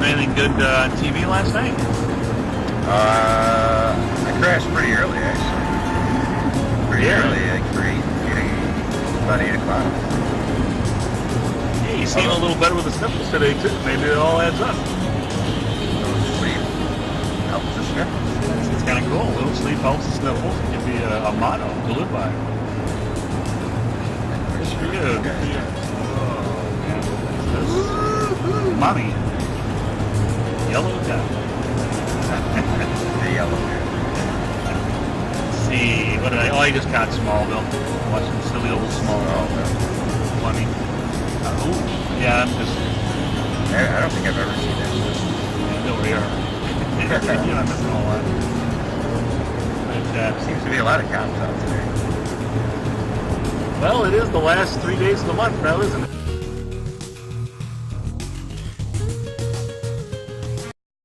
anything good on TV last night? I crashed pretty early, actually. Pretty early, like about 8 o'clock. Hey, you seem a little better with the sniffles today, too. Maybe it all adds up. Sleep helps the sniffles. It's kind of cool. A little sleep helps the sniffles. It can be a motto to live by. Good for you. Good for you. Oh, man. Mommy. Yellow cow. The yellow cow. See, what did I just caught Smallville. Watching silly old Smallville. Funny. Yeah, I'm just... I don't think I've ever seen that. Yeah, no, we are. You're not missing a whole lot. But, Seems to be a lot of cops out today. well, it is the last 3 days of the month now, isn't it?